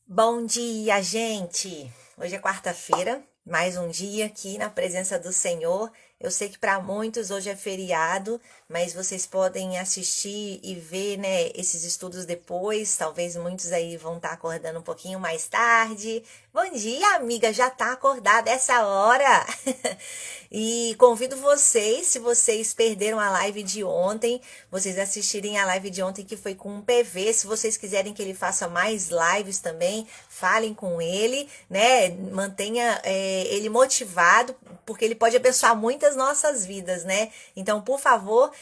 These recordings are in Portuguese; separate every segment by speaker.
Speaker 1: Bom dia, gente! Hoje é quarta-feira, mais um dia aqui na presença do Senhor. Eu sei que para muitos hoje é feriado, mas vocês podem assistir e ver, né, esses estudos depois. Talvez muitos aí vão estar acordando um pouquinho mais tarde. Bom dia, amiga, já tá acordada essa hora? E convido vocês, se vocês perderam a live de ontem, vocês assistirem a live de ontem que foi com um PV. Se vocês quiserem que ele faça mais lives também, falem com ele, né? Mantenha ele motivado, porque ele pode abençoar muitas nossas vidas, né? Então, por favor,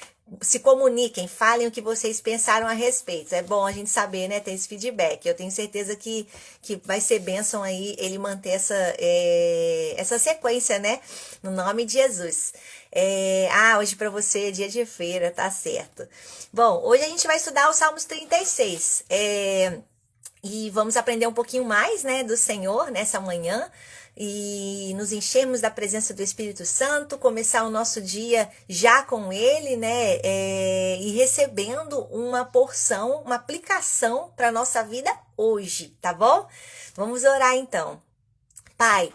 Speaker 1: se comuniquem, falem o que vocês pensaram a respeito. É bom a gente saber, né? Ter esse feedback. Eu tenho certeza que vai ser bênção aí ele manter essa sequência, né? No nome de Jesus. Hoje para você é dia de feira, tá certo. Bom, hoje a gente vai estudar o Salmos 36. E vamos aprender um pouquinho mais, né, do Senhor nessa manhã e nos enchermos da presença do Espírito Santo, começar o nosso dia já com Ele, né, e recebendo uma porção, uma aplicação para a nossa vida hoje, tá bom? Vamos orar então. Pai,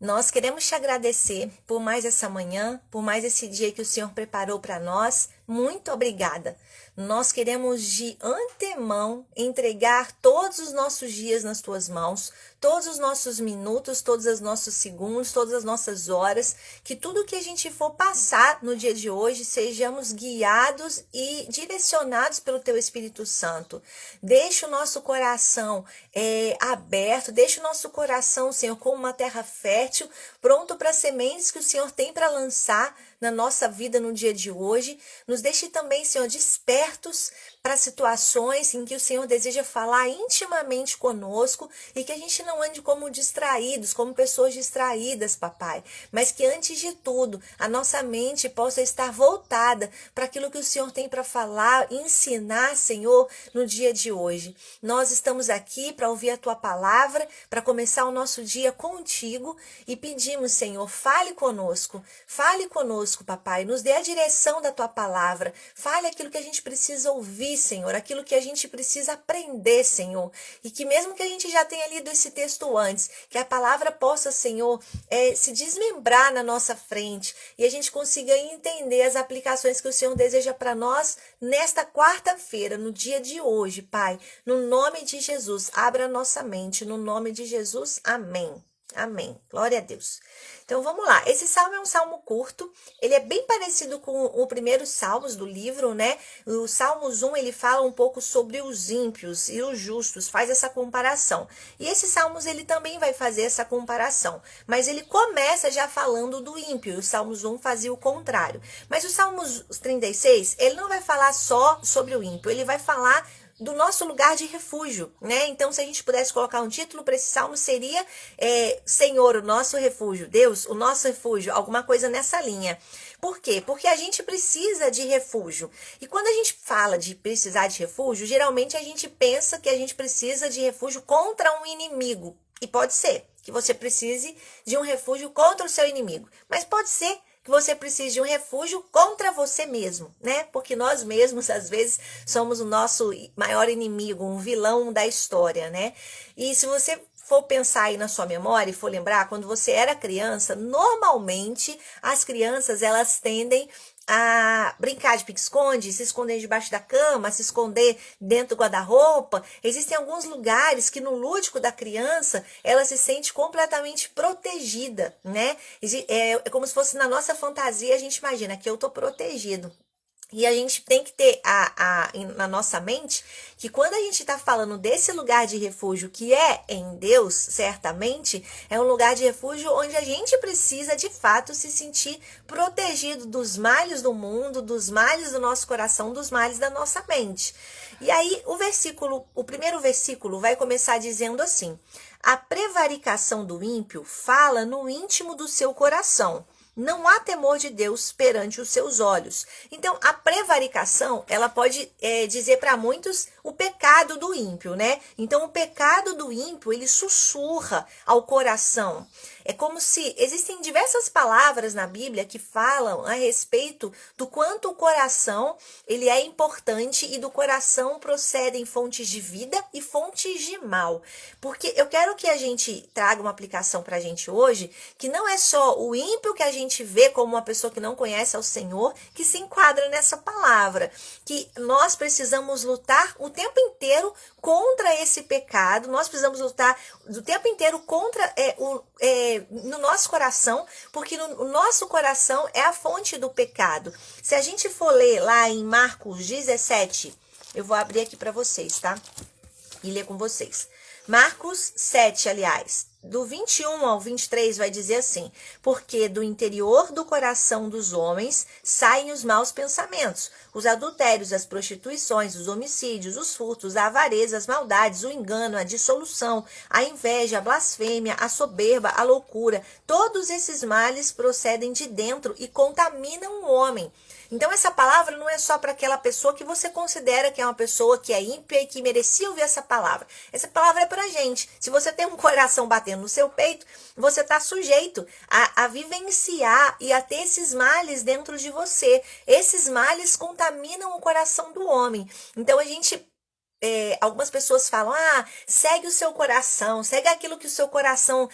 Speaker 1: nós queremos te agradecer por mais essa manhã, por mais esse dia que o Senhor preparou para nós. Muito obrigada. Nós queremos de antemão entregar todos os nossos dias nas tuas mãos, todos os nossos minutos, todos os nossos segundos, todas as nossas horas, que tudo que a gente for passar no dia de hoje, sejamos guiados e direcionados pelo teu Espírito Santo. Deixa o nosso coração aberto, deixa o nosso coração, Senhor, como uma terra fértil, pronto para as sementes que o Senhor tem para lançar na nossa vida no dia de hoje. Nos deixe também, Senhor, despertos para situações em que o Senhor deseja falar intimamente conosco e que a gente não ande como distraídos, como pessoas distraídas, papai, mas que antes de tudo a nossa mente possa estar voltada para aquilo que o Senhor tem para falar e ensinar, Senhor, no dia de hoje. Nós estamos aqui para ouvir a tua palavra, para começar o nosso dia contigo e pedimos, Senhor, fale conosco, papai, nos dê a direção da tua palavra, fale aquilo que a gente precisa ouvir, Senhor, aquilo que a gente precisa aprender, Senhor, e que mesmo que a gente já tenha lido esse texto antes, que a palavra possa, Senhor, se desmembrar na nossa frente e a gente consiga entender as aplicações que o Senhor deseja para nós nesta quarta-feira, no dia de hoje, Pai, no nome de Jesus, abra a nossa mente, no nome de Jesus, amém. Amém. Glória a Deus. Então vamos lá. Esse salmo é um salmo curto. Ele é bem parecido com o primeiro salmos do livro, né? O Salmos 1, ele fala um pouco sobre os ímpios e os justos, faz essa comparação. E esse salmos ele também vai fazer essa comparação, mas ele começa já falando do ímpio. O Salmos 1 fazia o contrário. Mas o Salmos 36, ele não vai falar só sobre o ímpio, ele vai falar do nosso lugar de refúgio, né? Então, se a gente pudesse colocar um título para esse salmo, seria Senhor, o nosso refúgio, Deus, o nosso refúgio, alguma coisa nessa linha. Por quê? Porque a gente precisa de refúgio. E quando a gente fala de precisar de refúgio, geralmente a gente pensa que a gente precisa de refúgio contra um inimigo. E pode ser que você precise de um refúgio contra o seu inimigo, mas pode ser que você precise de um refúgio contra você mesmo, né? Porque nós mesmos, às vezes, somos o nosso maior inimigo, um vilão da história, né? E se você for pensar aí na sua memória e for lembrar, quando você era criança, normalmente as crianças, elas tendem a brincar de pique-esconde, se esconder debaixo da cama, se esconder dentro do guarda-roupa. Existem alguns lugares que no lúdico da criança ela se sente completamente protegida, né? É como se fosse na nossa fantasia, a gente imagina que eu tô protegido. E a gente tem que ter na nossa mente que quando a gente está falando desse lugar de refúgio que é em Deus, certamente, é um lugar de refúgio onde a gente precisa de fato se sentir protegido dos males do mundo, dos males do nosso coração, dos males da nossa mente. E aí o primeiro versículo vai começar dizendo assim: a prevaricação do ímpio fala no íntimo do seu coração. Não há temor de Deus perante os seus olhos. Então, a prevaricação, ela pode dizer para muitos o pecado do ímpio, né? Então, o pecado do ímpio, ele sussurra ao coração. É como se existem diversas palavras na Bíblia que falam a respeito do quanto o coração ele é importante e do coração procedem fontes de vida e fontes de mal. Porque eu quero que a gente traga uma aplicação para a gente hoje, que não é só o ímpio que a gente vê como uma pessoa que não conhece ao Senhor, que se enquadra nessa palavra, que nós precisamos lutar o tempo inteiro contra esse pecado, nós precisamos lutar o tempo inteiro contra no nosso coração, porque o nosso coração é a fonte do pecado. Se a gente for ler lá em Marcos 17, eu vou abrir aqui para vocês, tá? E ler com vocês. Marcos 7, aliás, do 21 ao 23 vai dizer assim: porque do interior do coração dos homens saem os maus pensamentos, os adultérios, as prostituições, os homicídios, os furtos, a avareza, as maldades, o engano, a dissolução, a inveja, a blasfêmia, a soberba, a loucura. Todos esses males procedem de dentro e contaminam o homem. Então, essa palavra não é só para aquela pessoa que você considera que é uma pessoa que é ímpia e que merecia ouvir essa palavra. Essa palavra é para a gente. Se você tem um coração batendo no seu peito, você está sujeito a vivenciar e a ter esses males dentro de você. Esses males contaminam o coração do homem. Então, algumas pessoas falam, segue o seu coração, segue aquilo que o seu coração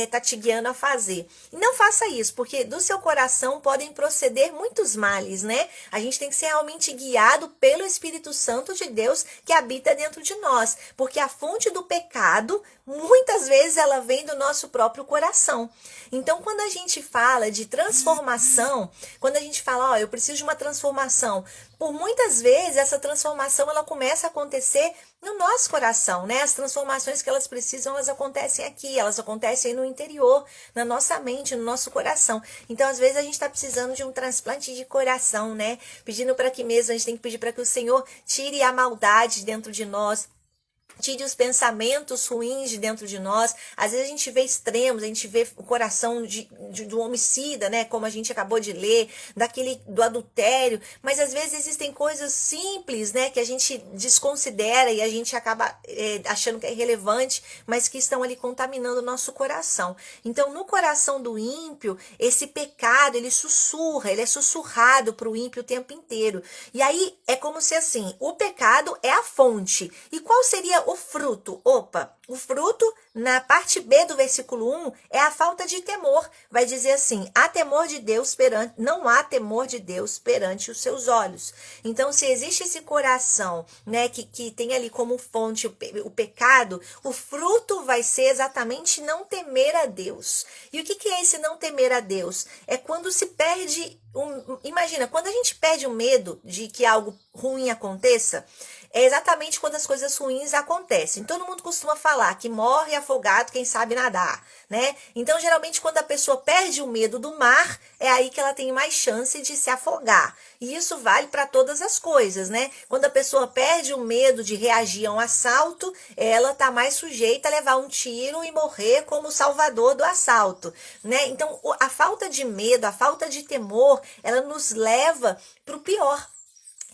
Speaker 1: tá te guiando a fazer. E não faça isso, porque do seu coração podem proceder muitos males, né? A gente tem que ser realmente guiado pelo Espírito Santo de Deus que habita dentro de nós, porque a fonte do pecado, muitas vezes ela vem do nosso próprio coração. Então, quando a gente fala de transformação, quando a gente fala, eu preciso de uma transformação, por muitas vezes essa transformação ela começa a acontecer no nosso coração, né? As transformações que elas precisam, elas acontecem aqui, elas acontecem no interior, na nossa mente, no nosso coração. Então, às vezes a gente está precisando de um transplante de coração, né? Pedindo para que mesmo, a gente tem que pedir para que o Senhor tire a maldade dentro de nós, tire os pensamentos ruins de dentro de nós. Às vezes a gente vê extremos, a gente vê o coração do homicida, né? Como a gente acabou de ler, do adultério. Mas às vezes existem coisas simples, né? Que a gente desconsidera e a gente acaba achando que é irrelevante, mas que estão ali contaminando o nosso coração. Então, no coração do ímpio, esse pecado, ele sussurra, ele é sussurrado para o ímpio o tempo inteiro. E aí, é como se assim, o pecado é a fonte. E qual seria o fruto? O fruto, na parte B do versículo 1, é a falta de temor. Vai dizer assim, não há temor de Deus perante os seus olhos. Então, se existe esse coração, né, que tem ali como fonte o pecado, o fruto vai ser exatamente não temer a Deus. E o que é esse não temer a Deus? É quando se perde, imagina, quando a gente perde o medo de que algo ruim aconteça, é exatamente quando as coisas ruins acontecem. Todo mundo costuma falar que morre afogado quem sabe nadar, né? Então, geralmente, quando a pessoa perde o medo do mar, é aí que ela tem mais chance de se afogar. E isso vale para todas as coisas, né? Quando a pessoa perde o medo de reagir a um assalto, ela está mais sujeita a levar um tiro e morrer como o salvador do assalto, né? Então, a falta de medo, a falta de temor, ela nos leva para o pior.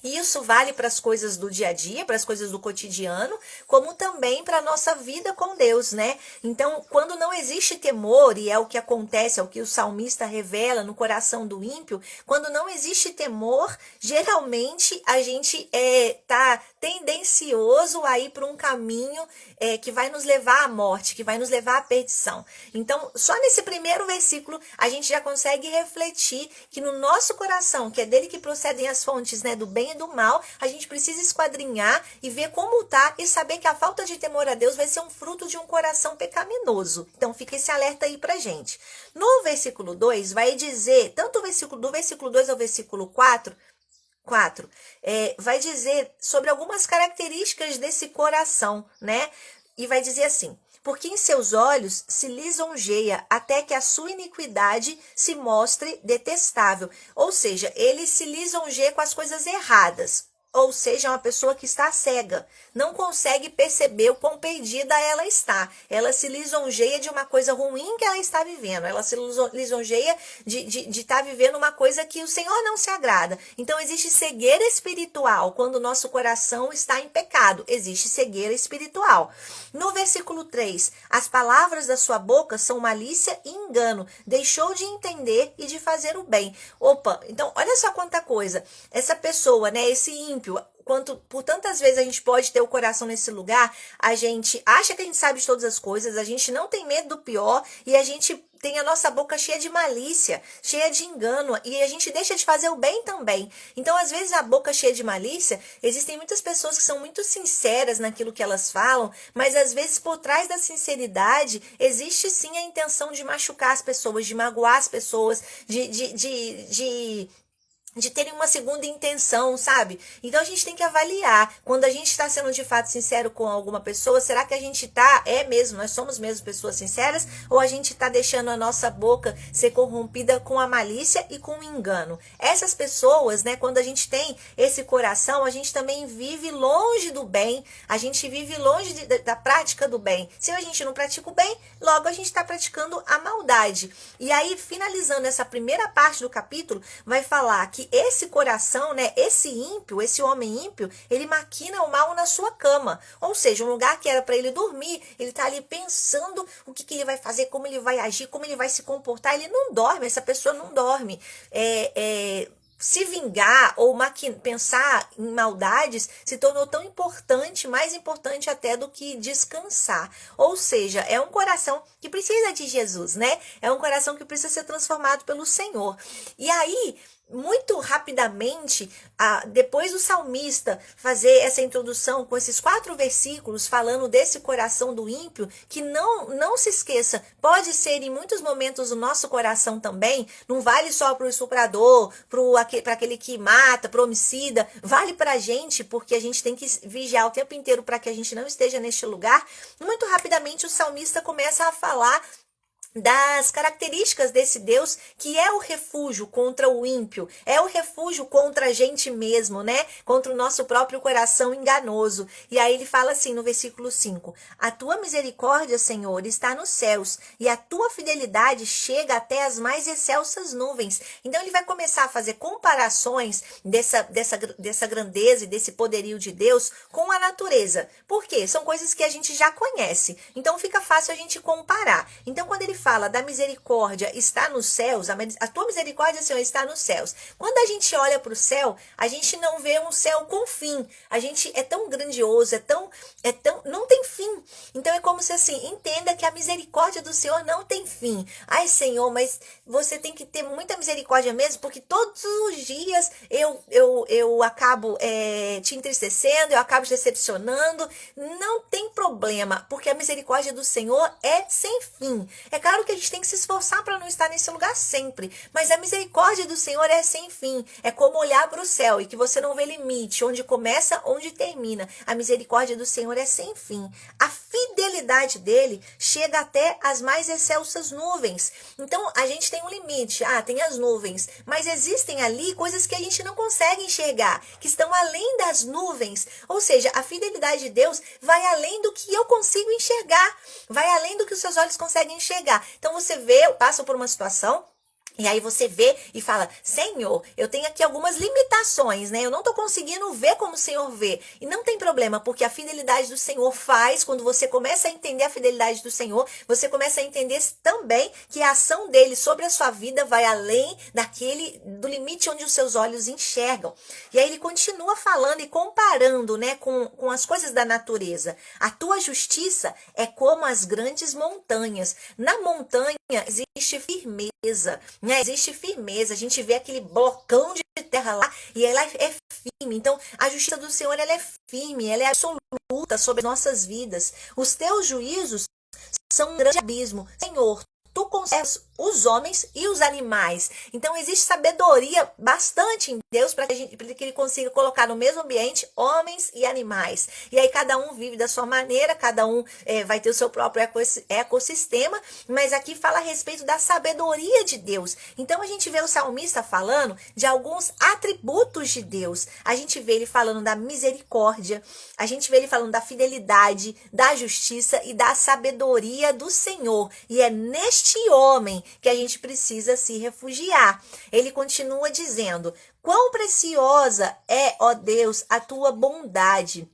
Speaker 1: E isso vale para as coisas do dia a dia, para as coisas do cotidiano, como também para a nossa vida com Deus, né? Então, quando não existe temor, e é o que acontece, é o que o salmista revela no coração do ímpio, quando não existe temor, geralmente a gente tá tendencioso a ir para um caminho que vai nos levar à morte, que vai nos levar à perdição. Então, só nesse primeiro versículo, a gente já consegue refletir que no nosso coração, que é dele que procedem as fontes, né, do bem e do mal, a gente precisa esquadrinhar e ver como tá e saber que a falta de temor a Deus vai ser um fruto de um coração pecaminoso. Então, fica esse alerta aí pra gente. No versículo 2, vai dizer, tanto do versículo 2 ao versículo 4, vai dizer sobre algumas características desse coração, né? E vai dizer assim, porque em seus olhos se lisonjeia até que a sua iniquidade se mostre detestável. Ou seja, ele se lisonjeia com as coisas erradas. ou seja, uma pessoa que está cega, não consegue perceber o quão perdida ela está. Ela se lisonjeia de uma coisa ruim que ela está vivendo. Ela se lisonjeia de estar vivendo uma coisa que o Senhor não se agrada. Então, existe cegueira espiritual quando o nosso coração está em pecado. Existe cegueira espiritual. No versículo 3, as palavras da sua boca são malícia e engano. Deixou de entender e de fazer o bem. Opa, então, olha só quanta coisa. Essa pessoa, né, esse ímpio, por tantas vezes a gente pode ter o coração nesse lugar, a gente acha que a gente sabe de todas as coisas, a gente não tem medo do pior e a gente tem a nossa boca cheia de malícia, cheia de engano, e a gente deixa de fazer o bem também. Então, às vezes, a boca cheia de malícia, existem muitas pessoas que são muito sinceras naquilo que elas falam, mas às vezes por trás da sinceridade existe sim a intenção de machucar as pessoas, de magoar as pessoas, de terem uma segunda intenção, sabe? Então a gente tem que avaliar, quando a gente está sendo de fato sincero com alguma pessoa, será que a gente nós somos mesmo pessoas sinceras, ou a gente está deixando a nossa boca ser corrompida com a malícia e com o engano? Essas pessoas, né, quando a gente tem esse coração, a gente também vive longe do bem, a gente vive longe da prática do bem. Se a gente não pratica o bem, logo a gente está praticando a maldade. E aí, finalizando essa primeira parte do capítulo, vai falar que esse coração, né, esse ímpio, esse homem ímpio, ele maquina o mal na sua cama. Ou seja, um lugar que era para ele dormir, ele está ali pensando o que ele vai fazer, como ele vai agir, como ele vai se comportar. Ele não dorme, essa pessoa não dorme. Se vingar ou pensar em maldades se tornou tão importante, mais importante até do que descansar. Ou seja, é um coração que precisa de Jesus, né? É um coração que precisa ser transformado pelo Senhor. E aí, muito rapidamente, depois do salmista fazer essa introdução com esses 4 versículos falando desse coração do ímpio, que não se esqueça, pode ser em muitos momentos o nosso coração também, não vale só para o estuprador, para aquele que mata, para o homicida, vale para a gente, porque a gente tem que vigiar o tempo inteiro para que a gente não esteja neste lugar. Muito rapidamente o salmista começa a falar das características desse Deus, que é o refúgio contra o ímpio, é o refúgio contra a gente mesmo, né? Contra o nosso próprio coração enganoso. E aí ele fala assim no versículo 5, a tua misericórdia, Senhor, está nos céus, e a tua fidelidade chega até as mais excelsas nuvens. Então ele vai começar a fazer comparações dessa grandeza e desse poderio de Deus com a natureza. Por quê? São coisas que a gente já conhece. Então fica fácil a gente comparar. Então quando ele fala da misericórdia está nos céus, a tua misericórdia, Senhor, está nos céus. Quando a gente olha para o céu, a gente não vê um céu com fim. A gente é tão grandioso, não tem fim. Então é como se assim, entenda que a misericórdia do Senhor não tem fim. Ai, Senhor, mas você tem que ter muita misericórdia mesmo, porque todos os dias eu acabo te entristecendo, eu acabo te decepcionando. Não tem problema, porque a misericórdia do Senhor é sem fim. É claro que a gente tem que se esforçar para não estar nesse lugar sempre, mas a misericórdia do Senhor é sem fim. É como olhar para o céu e que você não vê limite, onde começa, onde termina. A misericórdia do Senhor é sem fim. A fidelidade dele chega até as mais excelsas nuvens. Então, a gente tem um limite. Tem as nuvens, mas existem ali coisas que a gente não consegue enxergar, que estão além das nuvens. Ou seja, a fidelidade de Deus vai além do que eu consigo enxergar, vai além do que os seus olhos conseguem enxergar. Então você passa por uma situação, e aí você vê e fala, Senhor, eu tenho aqui algumas limitações, né? Eu não estou conseguindo ver como o Senhor vê. E não tem problema, porque a fidelidade do Senhor quando você começa a entender a fidelidade do Senhor, você começa a entender também que a ação dele sobre a sua vida vai além do limite onde os seus olhos enxergam. E aí ele continua falando e comparando, né, com as coisas da natureza. A tua justiça é como as grandes montanhas. Na montanha existe firmeza, né? Existe firmeza, a gente vê aquele blocão de terra lá e ela é firme. Então, a justiça do Senhor, ela é firme, ela é absoluta sobre as nossas vidas. Os teus juízos são um grande abismo. Senhor, tu conservas os homens e os animais. Então existe sabedoria bastante em Deus para que ele consiga colocar no mesmo ambiente homens e animais. E aí cada um vive da sua maneira, cada um vai ter o seu próprio ecossistema, mas aqui fala a respeito da sabedoria de Deus. Então a gente vê o salmista falando de alguns atributos de Deus. A gente vê ele falando da misericórdia, a gente vê ele falando da fidelidade, da justiça e da sabedoria do Senhor. E é neste homem que a gente precisa se refugiar. Ele continua dizendo: quão preciosa é, ó Deus, a tua bondade.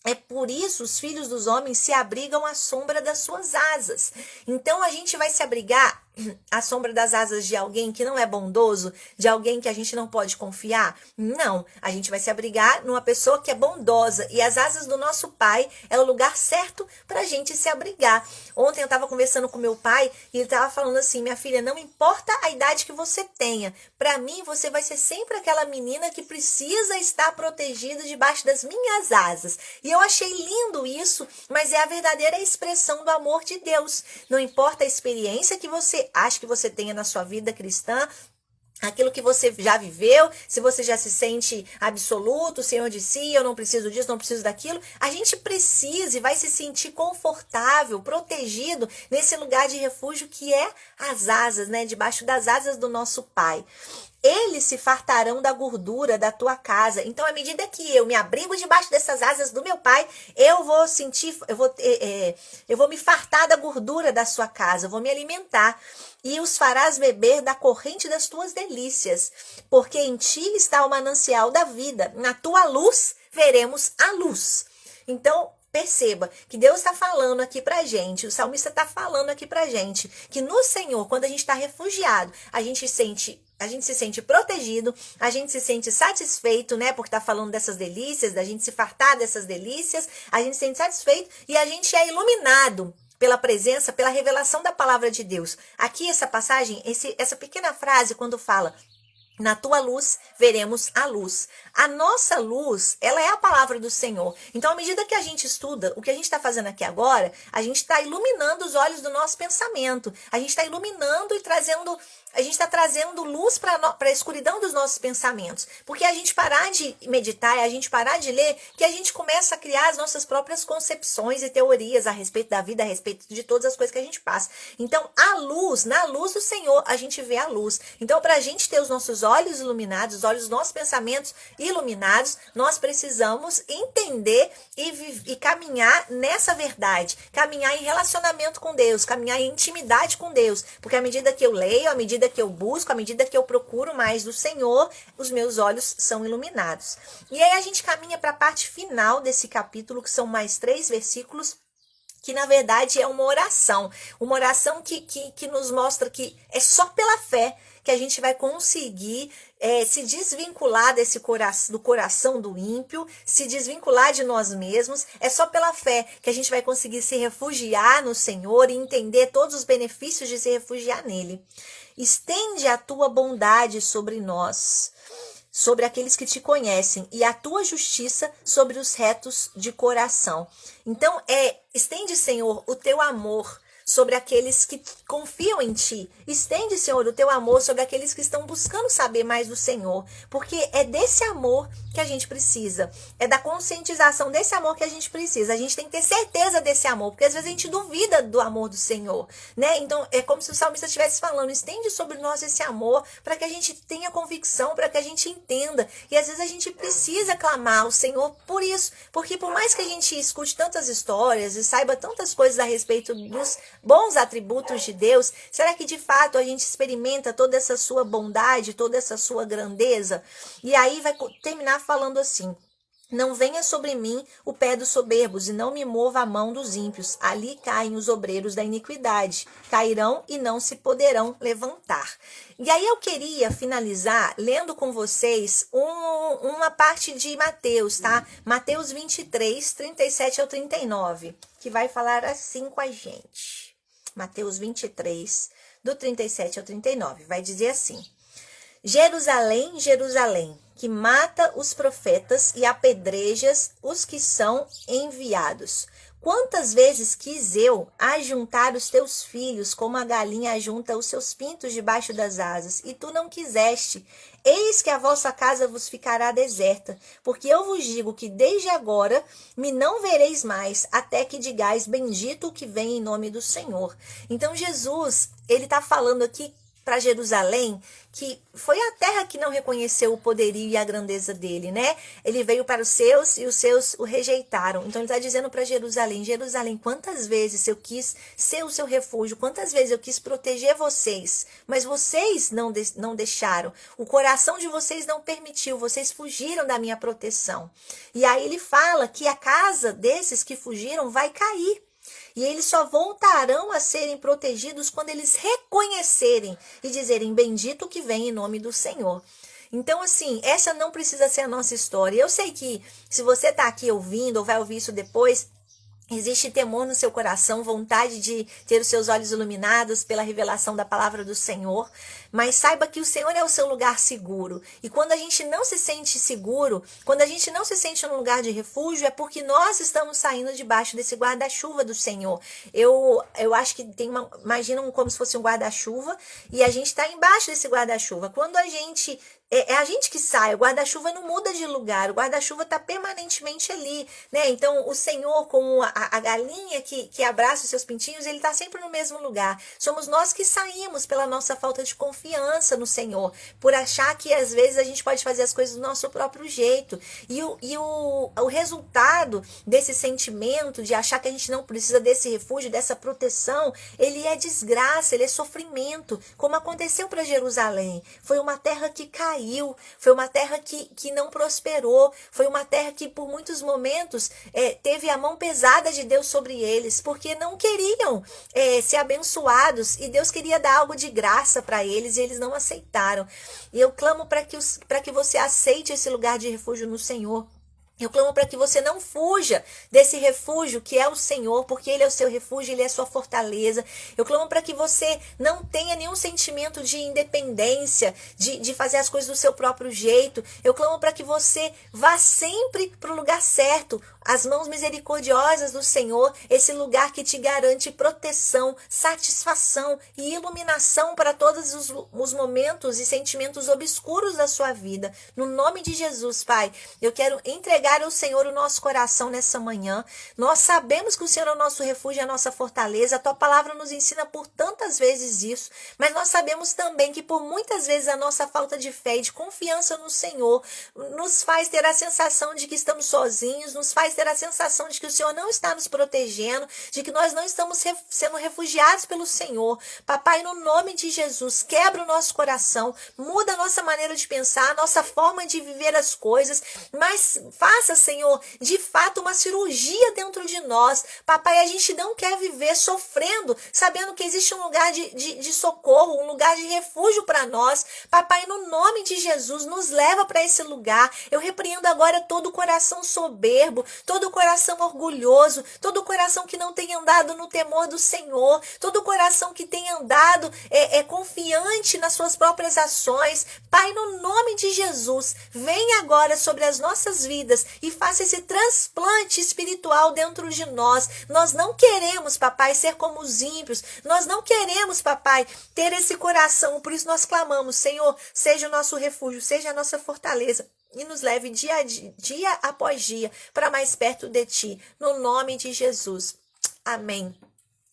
Speaker 1: É por isso os filhos dos homens se abrigam à sombra das suas asas. Então a gente vai se abrigar à sombra das asas de alguém que não é bondoso, de alguém que a gente não pode confiar? Não, a gente vai se abrigar numa pessoa que é bondosa, e as asas do nosso pai é o lugar certo para a gente se abrigar. Ontem eu estava conversando com meu pai e ele estava falando assim: minha filha, não importa a idade que você tenha, para mim você vai ser sempre aquela menina que precisa estar protegida debaixo das minhas asas. E eu achei lindo isso, mas é a verdadeira expressão do amor de Deus. Não importa a experiência que você acha que você tenha na sua vida cristã, aquilo que você já viveu, se você já se sente absoluto, Senhor de si, eu não preciso disso, não preciso daquilo, a gente precisa e vai se sentir confortável, protegido nesse lugar de refúgio que é as asas, né? Debaixo das asas do nosso Pai. Eles se fartarão da gordura da tua casa. Então, à medida que eu me abrigo debaixo dessas asas do meu pai, eu vou me fartar da gordura da sua casa, eu vou me alimentar. E os farás beber da corrente das tuas delícias, porque em ti está o manancial da vida. Na tua luz veremos a luz. Então, perceba que Deus está falando aqui pra gente, o salmista está falando aqui pra gente, que no Senhor, quando a gente está refugiado, a gente se sente protegido, a gente se sente satisfeito, né? Porque tá falando dessas delícias, da gente se fartar dessas delícias, a gente se sente satisfeito e a gente é iluminado pela presença, pela revelação da palavra de Deus. Aqui essa passagem, essa pequena frase quando fala: na tua luz veremos a luz. A nossa luz, ela é a palavra do Senhor. Então, à medida que a gente estuda, o que a gente está fazendo aqui agora, a gente está iluminando os olhos do nosso pensamento. A gente está iluminando e a gente está trazendo luz para a escuridão dos nossos pensamentos. Porque a gente parar de meditar, a gente parar de ler, que a gente começa a criar as nossas próprias concepções e teorias a respeito da vida, a respeito de todas as coisas que a gente passa. Então, na luz do Senhor, a gente vê a luz. Então, para a gente ter os nossos olhos iluminados, os olhos dos nossos pensamentos iluminados, nós precisamos entender e caminhar nessa verdade, caminhar em relacionamento com Deus, caminhar em intimidade com Deus, porque à medida que eu leio, à medida que eu busco, à medida que eu procuro mais do Senhor, os meus olhos são iluminados. E aí a gente caminha para a parte final desse capítulo, que são mais 3 versículos, que na verdade é uma oração que nos mostra que é só pela fé que a gente vai conseguir se desvincular do coração do ímpio, se desvincular de nós mesmos. É só pela fé que a gente vai conseguir se refugiar no Senhor e entender todos os benefícios de se refugiar nele. Estende a tua bondade sobre nós, sobre aqueles que te conhecem, e a tua justiça sobre os retos de coração. Então, estende, Senhor, o teu amor sobre aqueles que confiam em ti. Estende, Senhor, o teu amor sobre aqueles que estão buscando saber mais do Senhor. Porque é desse amor que a gente precisa. É da conscientização desse amor que a gente precisa. A gente tem que ter certeza desse amor, porque às vezes a gente duvida do amor do Senhor, né? Então, é como se o salmista estivesse falando: estende sobre nós esse amor, para que a gente tenha convicção, para que a gente entenda. E às vezes a gente precisa clamar ao Senhor por isso. Porque por mais que a gente escute tantas histórias e saiba tantas coisas a respeito dos bons atributos de Deus, será que de fato a gente experimenta toda essa sua bondade, toda essa sua grandeza? E aí vai terminar falando assim: não venha sobre mim o pé dos soberbos, e não me mova a mão dos ímpios. Ali caem os obreiros da iniquidade, cairão e não se poderão levantar. E aí eu queria finalizar lendo com vocês uma parte de Mateus, tá? Mateus 23, 37 ao 39, que vai falar assim com a gente. Mateus 23, do 37 ao 39, vai dizer assim: Jerusalém, Jerusalém, que mata os profetas e apedrejas os que são enviados. Quantas vezes quis eu ajuntar os teus filhos, como a galinha ajunta os seus pintos debaixo das asas, e tu não quiseste. Eis que a vossa casa vos ficará deserta, porque eu vos digo que desde agora me não vereis mais, até que digais, bendito o que vem em nome do Senhor. Então Jesus, ele está falando aqui para Jerusalém, que foi a terra que não reconheceu o poderio e a grandeza dele, né? Ele veio para os seus e os seus o rejeitaram. Então ele está dizendo para Jerusalém, Jerusalém, quantas vezes eu quis ser o seu refúgio, quantas vezes eu quis proteger vocês, mas vocês não deixaram, o coração de vocês não permitiu, vocês fugiram da minha proteção. E aí ele fala que a casa desses que fugiram vai cair. E eles só voltarão a serem protegidos quando eles reconhecerem e dizerem, bendito o que vem em nome do Senhor. Então, assim, essa não precisa ser a nossa história. Eu sei que se você está aqui ouvindo ou vai ouvir isso depois, existe temor no seu coração, vontade de ter os seus olhos iluminados pela revelação da palavra do Senhor, mas saiba que o Senhor é o seu lugar seguro. E quando a gente não se sente seguro, quando a gente não se sente num lugar de refúgio, é porque nós estamos saindo debaixo desse guarda-chuva do Senhor. Eu acho que imaginam como se fosse um guarda-chuva, e a gente está embaixo desse guarda-chuva. Quando a gente... É a gente que sai, o guarda-chuva não muda de lugar, o guarda-chuva está permanentemente ali, né? Então, o Senhor, como a galinha que abraça os seus pintinhos, ele está sempre no mesmo lugar. Somos nós que saímos pela nossa falta de confiança no Senhor, por achar que às vezes a gente pode fazer as coisas do nosso próprio jeito. E o resultado desse sentimento de achar que a gente não precisa desse refúgio, dessa proteção, ele é desgraça, ele é sofrimento, como aconteceu para Jerusalém. Foi uma terra que caiu. Foi uma terra que não prosperou, foi uma terra que por muitos momentos teve a mão pesada de Deus sobre eles, porque não queriam ser abençoados, e Deus queria dar algo de graça para eles, e eles não aceitaram. E eu clamo para que você aceite esse lugar de refúgio no Senhor. Eu clamo para que você não fuja desse refúgio que é o Senhor, porque Ele é o seu refúgio, Ele é a sua fortaleza. Eu clamo para que você não tenha nenhum sentimento de independência, de fazer as coisas do seu próprio jeito. Eu clamo para que você vá sempre para o lugar certo, as mãos misericordiosas do Senhor, esse lugar que te garante proteção, satisfação e iluminação para todos os momentos e sentimentos obscuros da sua vida. No nome de Jesus, Pai, eu quero entregar ao Senhor o nosso coração nessa manhã. Nós sabemos que o Senhor é o nosso refúgio, é a nossa fortaleza. A tua palavra nos ensina por tantas vezes isso, mas nós sabemos também que por muitas vezes a nossa falta de fé e de confiança no Senhor nos faz ter a sensação de que estamos sozinhos, nos faz ter a sensação de que o Senhor não está nos protegendo, de que nós não estamos sendo refugiados pelo Senhor. Papai, no nome de Jesus, quebra o nosso coração, muda a nossa maneira de pensar, a nossa forma de viver as coisas, mas faça, Senhor, de fato uma cirurgia dentro de nós. Papai, a gente não quer viver sofrendo, sabendo que existe um lugar de socorro, um lugar de refúgio para nós. Papai, no nome de Jesus, nos leva para esse lugar. Eu repreendo agora todo o coração soberbo, todo o coração orgulhoso, todo o coração que não tem andado no temor do Senhor, todo o coração que tem andado confiante nas suas próprias ações. Pai, no nome de Jesus, venha agora sobre as nossas vidas e faça esse transplante espiritual dentro de nós. Nós não queremos, papai, ser como os ímpios. Nós não queremos, papai, ter esse coração. Por isso nós clamamos, Senhor, seja o nosso refúgio, seja a nossa fortaleza. E nos leve dia após dia para mais perto de Ti. No nome de Jesus. Amém.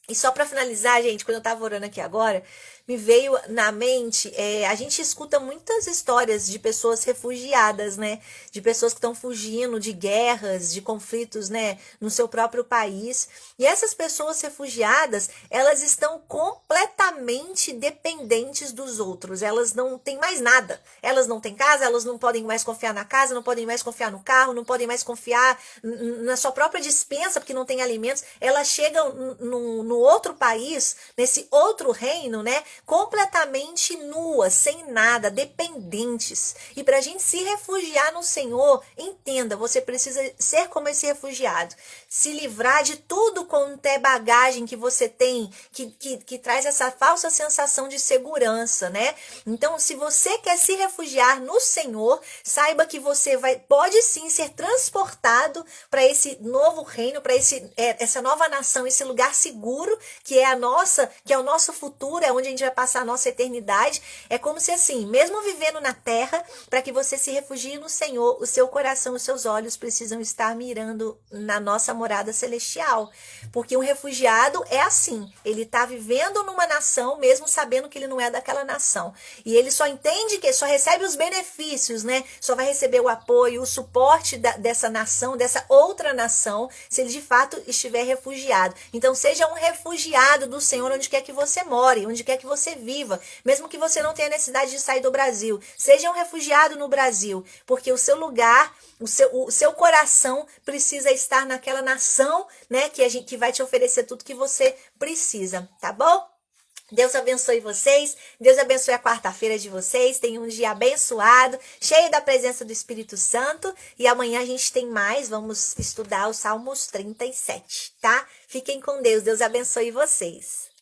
Speaker 1: E só para finalizar, gente, quando eu estava orando aqui agora, me veio na mente, a gente escuta muitas histórias de pessoas refugiadas, né? De pessoas que estão fugindo de guerras, de conflitos, né? No seu próprio país. E essas pessoas refugiadas, elas estão completamente dependentes dos outros. Elas não têm mais nada. Elas não têm casa, elas não podem mais confiar na casa, não podem mais confiar no carro, não podem mais confiar na sua própria despensa, porque não tem alimentos. Elas chegam no outro país, nesse outro reino, né? completamente nuas, sem nada, dependentes. E para a gente se refugiar no Senhor, entenda, você precisa ser como esse refugiado, se livrar de tudo quanto é bagagem que você tem, que traz essa falsa sensação de segurança, né? Então, se você quer se refugiar no Senhor, saiba que você pode sim ser transportado para esse novo reino, para essa nova nação, esse lugar seguro que é o nosso futuro, é onde a gente vai passar a nossa eternidade. É como se assim, mesmo vivendo na terra, para que você se refugie no Senhor, o seu coração, os seus olhos precisam estar mirando na nossa morada celestial. Porque um refugiado é assim, ele está vivendo numa nação, mesmo sabendo que ele não é daquela nação. E ele só entende que só recebe os benefícios, né? Só vai receber o apoio, o suporte dessa nação, dessa outra nação, se ele de fato estiver refugiado. Então, seja um refugiado do Senhor onde quer que você more, onde quer que você viva, mesmo que você não tenha necessidade de sair do Brasil. Seja um refugiado no Brasil, porque o seu lugar, o seu coração precisa estar naquela nação, né, que vai te oferecer tudo que você precisa, tá bom? Deus abençoe vocês, Deus abençoe a quarta-feira de vocês, tenham um dia abençoado, cheio da presença do Espírito Santo, e amanhã a gente tem mais, vamos estudar os Salmos 37, tá? Fiquem com Deus, Deus abençoe vocês.